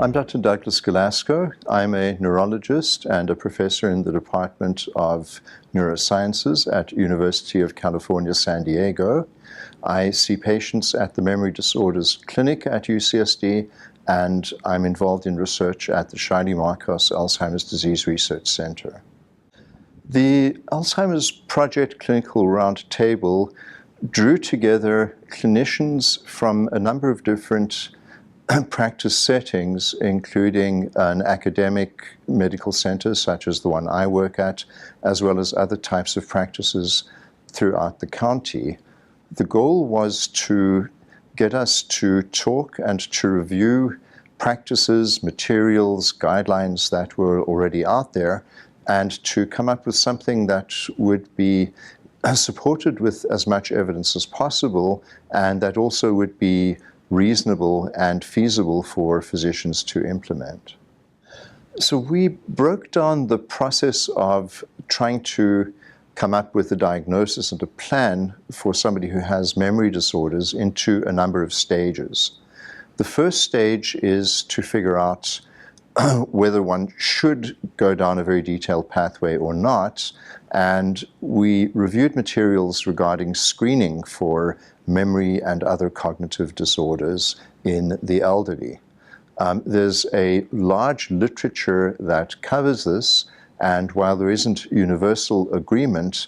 I'm Dr. Douglas Galasco. I'm a neurologist and a professor in the Department of Neurosciences at University of California, San Diego. I see patients at the Memory Disorders Clinic at UCSD, and I'm involved in research at the Charlie Marcos Alzheimer's Disease Research Center. The Alzheimer's Project Clinical Roundtable drew together clinicians from a number of different practice settings, including an academic medical center such as the one I work at, as well as other types of practices throughout the county. The goal was to get us to talk and to review practices, materials, guidelines that were already out there, and to come up with something that would be supported with as much evidence as possible, and that also would be reasonable and feasible for physicians to implement. So we broke down the process of trying to come up with a diagnosis and a plan for somebody who has memory disorders into a number of stages. The first stage is to figure out whether one should go down a very detailed pathway or not, and we reviewed materials regarding screening for memory and other cognitive disorders in the elderly. There's a large literature that covers this, and while there isn't universal agreement,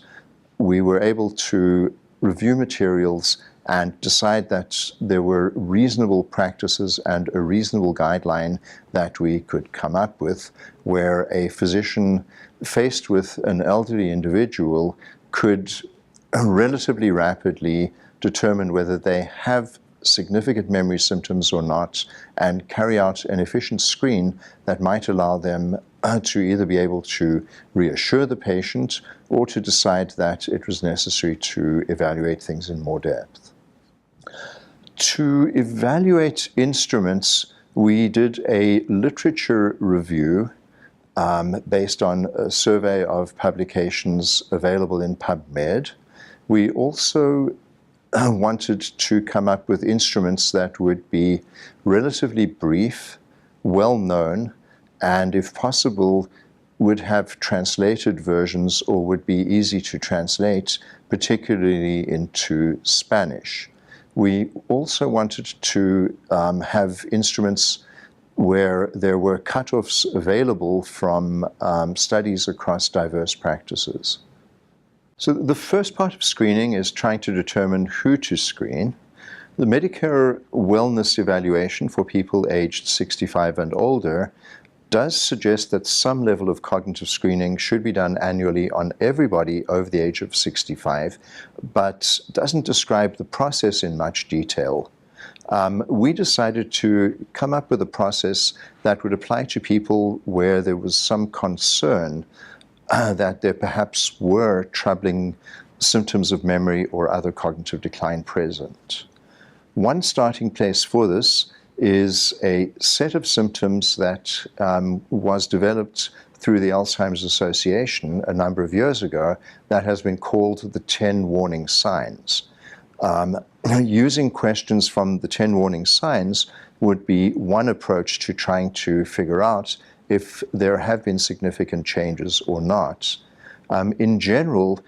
we were able to review materials and decide that there were reasonable practices and a reasonable guideline that we could come up with, where a physician faced with an elderly individual could relatively rapidly determine whether they have significant memory symptoms or not, and carry out an efficient screen that might allow them to either be able to reassure the patient or to decide that it was necessary to evaluate things in more depth. To evaluate instruments, we did a literature review based on a survey of publications available in PubMed. We also wanted to come up with instruments that would be relatively brief, well-known, and if possible would have translated versions or would be easy to translate, particularly into Spanish. We also wanted to have instruments where there were cutoffs available from studies across diverse practices. So the first part of screening is trying to determine who to screen. The Medicare wellness evaluation for people aged 65 and older does suggest that some level of cognitive screening should be done annually on everybody over the age of 65, but doesn't describe the process in much detail. We decided to come up with a process that would apply to people where there was some concern that there perhaps were troubling symptoms of memory or other cognitive decline present. One starting place for this is a set of symptoms that was developed through the Alzheimer's Association a number of years ago that has been called the 10 warning signs. Using questions from the 10 warning signs would be one approach to trying to figure out if there have been significant changes or not. In general,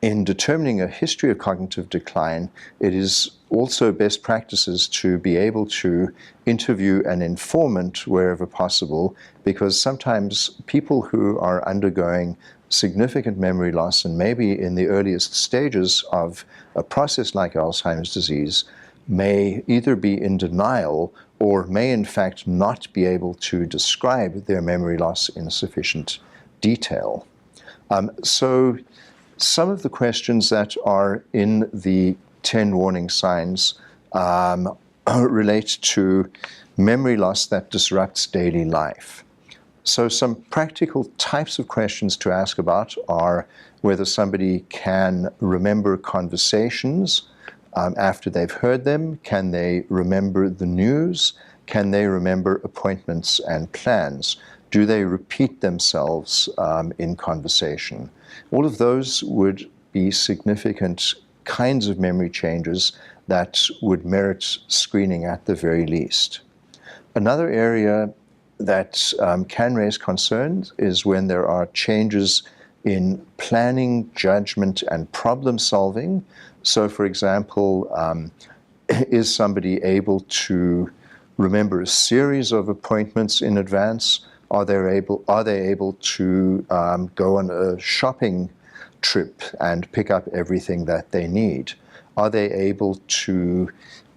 in determining a history of cognitive decline, it is also best practices to be able to interview an informant wherever possible, because sometimes people who are undergoing significant memory loss and maybe in the earliest stages of a process like Alzheimer's disease may either be in denial or may in fact not be able to describe their memory loss in sufficient detail. So some of the questions that are in the 10 warning signs relate to memory loss that disrupts daily life. So some practical types of questions to ask about are whether somebody can remember conversations after they've heard them. Can they remember the news? Can they remember appointments and plans? Do they repeat themselves in conversation? All of those would be significant kinds of memory changes that would merit screening at the very least. Another area that can raise concerns is when there are changes in planning, judgment, and problem solving. So, for example, is somebody able to remember a series of appointments in advance? Are they able to go on a shopping trip and pick up everything that they need? Are they able to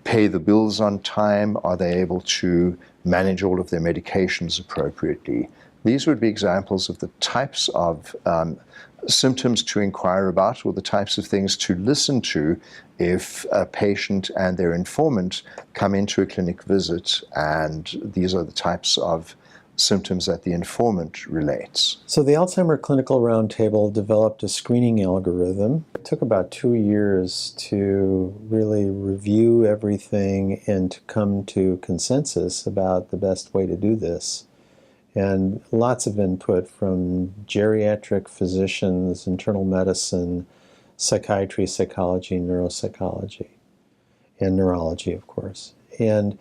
pay the bills on time? Are they able to manage all of their medications appropriately? These would be examples of the types of symptoms to inquire about, or the types of things to listen to if a patient and their informant come into a clinic visit, and these are the types of symptoms that the informant relates. So the Alzheimer Clinical Roundtable developed a screening algorithm. It took about 2 years to really review everything and to come to consensus about the best way to do this. And lots of input from geriatric physicians, internal medicine, psychiatry, psychology, neuropsychology, and neurology, of course. And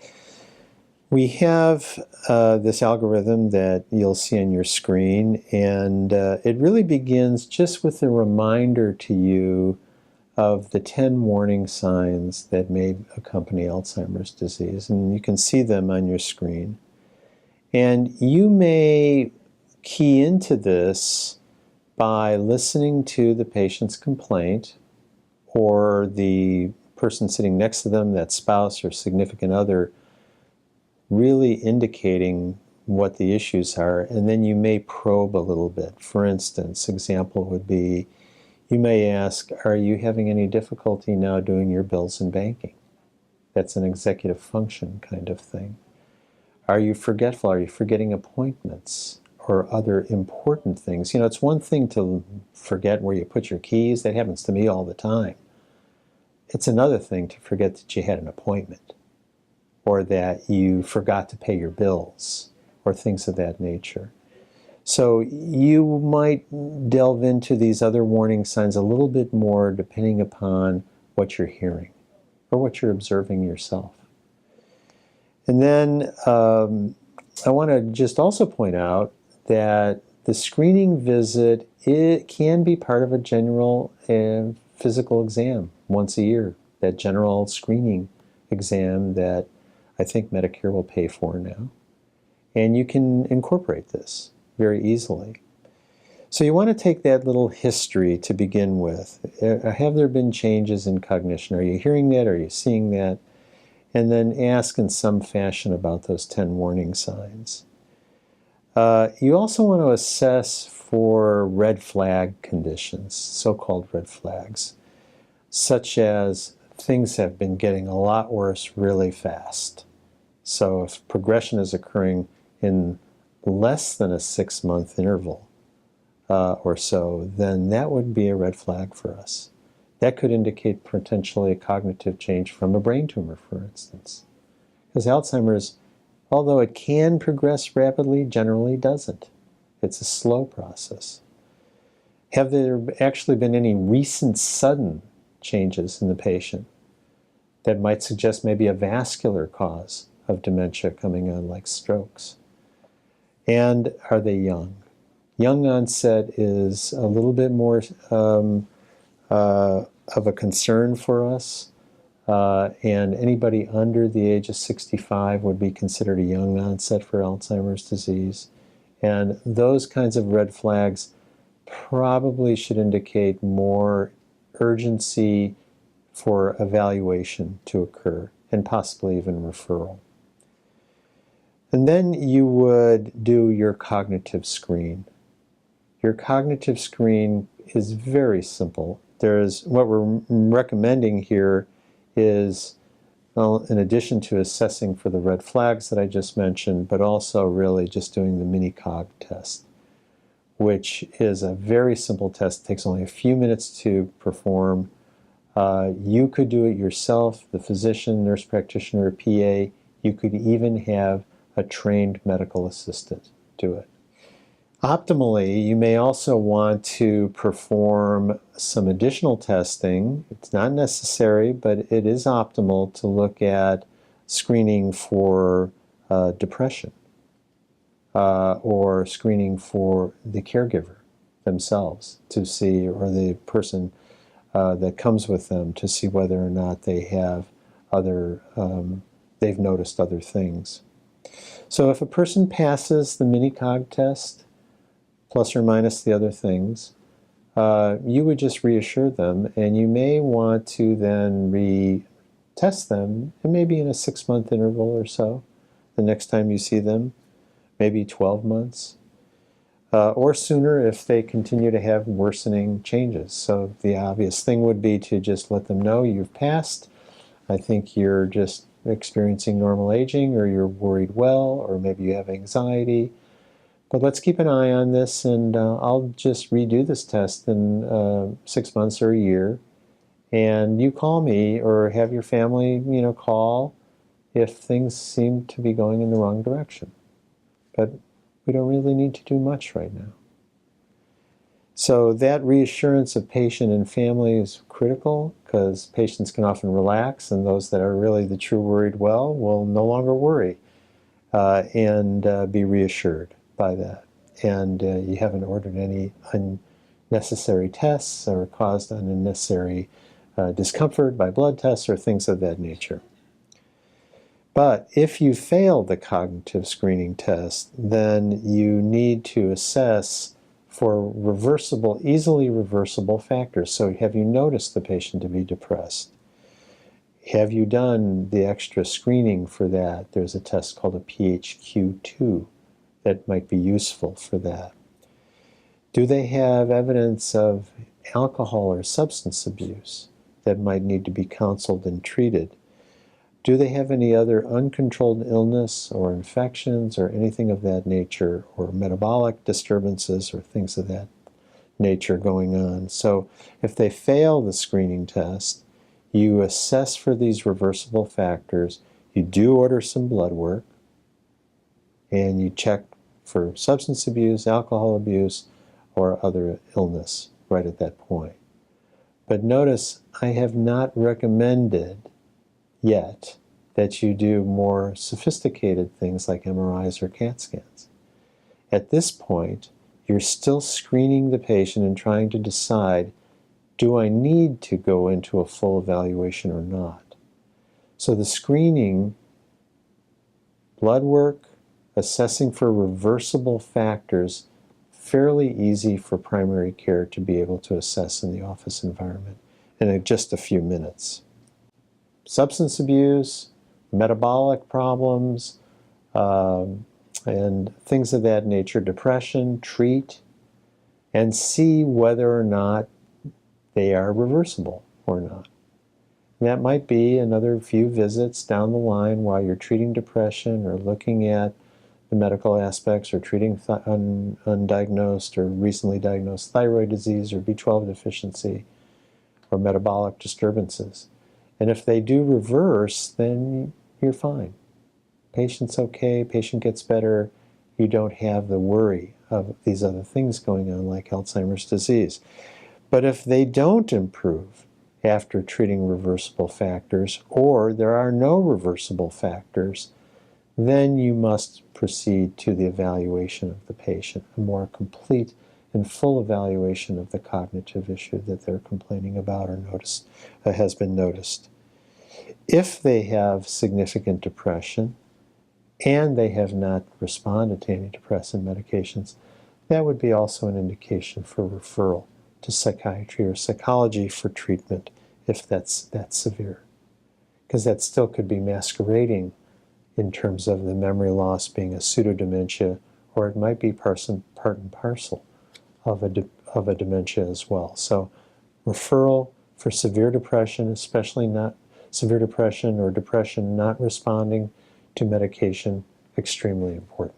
we have this algorithm that you'll see on your screen, and it really begins just with a reminder to you of the 10 warning signs that may accompany Alzheimer's disease, and you can see them on your screen. And you may key into this by listening to the patient's complaint, or the person sitting next to them, that spouse or significant other, really indicating what the issues are, and then you may probe a little bit. For instance, example would be, you may ask, are you having any difficulty now doing your bills and banking? That's an executive function kind of thing. Are you forgetful? Are you forgetting appointments or other important things? You know, it's one thing to forget where you put your keys. That happens to me all the time. It's another thing to forget that you had an appointment, or that you forgot to pay your bills, or things of that nature. So you might delve into these other warning signs a little bit more depending upon what you're hearing or what you're observing yourself. And then I want to just also point out that the screening visit, it can be part of a general physical exam once a year, that general screening exam that I think Medicare will pay for now. And you can incorporate this very easily. So you want to take that little history to begin with. Have there been changes in cognition? Are you hearing that? Are you seeing that? And then ask in some fashion about those 10 warning signs. You also want to assess for red flag conditions, so-called red flags, such as things have been getting a lot worse really fast. So if progression is occurring in less than a 6-month interval or so, then that would be a red flag for us. That could indicate potentially a cognitive change from a brain tumor, for instance. Because Alzheimer's, although it can progress rapidly, generally doesn't. It's a slow process. Have there actually been any recent sudden changes in the patient that might suggest maybe a vascular cause of dementia coming on, like strokes? And are they young? Young onset is a little bit more of a concern for us, and anybody under the age of 65 would be considered a young onset for Alzheimer's disease. And those kinds of red flags probably should indicate more urgency for evaluation to occur, and possibly even referral. And then you would do your cognitive screen. Your cognitive screen is very simple. What we're recommending here is, well, in addition to assessing for the red flags that I just mentioned, but also really just doing the mini-cog test, which is a very simple test. It takes only a few minutes to perform. You could do it yourself, the physician, nurse practitioner, PA. You could even have a trained medical assistant do it. Optimally, you may also want to perform some additional testing. It's not necessary, but it is optimal to look at screening for depression. or screening for the caregiver themselves to see, or the person that comes with them, to see whether or not they have other, they've noticed other things. So if a person passes the mini-cog test, plus or minus the other things, you would just reassure them, and you may want to then retest them, and maybe in a 6-month interval or so, the next time you see them, maybe 12 months, or sooner if they continue to have worsening changes. So the obvious thing would be to just let them know you've passed. I think you're just experiencing normal aging, or you're worried well, or maybe you have anxiety. But let's keep an eye on this, and I'll just redo this test in 6 months or a year. And you call me, or have your family, call if things seem to be going in the wrong direction. But we don't really need to do much right now. So that reassurance of patient and family is critical, because patients can often relax, and those that are really the true worried well will no longer worry and be reassured by that. And you haven't ordered any unnecessary tests or caused unnecessary discomfort by blood tests or things of that nature. But if you fail the cognitive screening test, then you need to assess for reversible, easily reversible factors. So have you noticed the patient to be depressed? Have you done the extra screening for that? There's a test called a PHQ-2 that might be useful for that. Do they have evidence of alcohol or substance abuse that might need to be counseled and treated? Do they have any other uncontrolled illness or infections or anything of that nature, or metabolic disturbances or things of that nature going on? So if they fail the screening test, you assess for these reversible factors, you do order some blood work, and you check for substance abuse, alcohol abuse, or other illness right at that point. But notice, I have not recommended yet that you do more sophisticated things like MRIs or CAT scans. At this point, you're still screening the patient and trying to decide, do I need to go into a full evaluation or not? So the screening, blood work, assessing for reversible factors, fairly easy for primary care to be able to assess in the office environment in just a few minutes. Substance abuse, metabolic problems, and things of that nature, depression, treat, and see whether or not they are reversible or not. And that might be another few visits down the line while you're treating depression, or looking at the medical aspects, or treating undiagnosed or recently diagnosed thyroid disease or B12 deficiency or metabolic disturbances. And if they do reverse, then you're fine. Patient's okay, patient gets better, you don't have the worry of these other things going on like Alzheimer's disease. But if they don't improve after treating reversible factors, or there are no reversible factors, then you must proceed to the evaluation of the patient, a more complete and full evaluation of the cognitive issue that they're complaining about or has been noticed. If they have significant depression and they have not responded to antidepressant medications, that would be also an indication for referral to psychiatry or psychology for treatment if that's severe. Because that still could be masquerading in terms of the memory loss being a pseudodementia, or it might be part and parcel of a dementia as well. So referral for severe depression, especially not severe depression or depression not responding to medication, extremely important.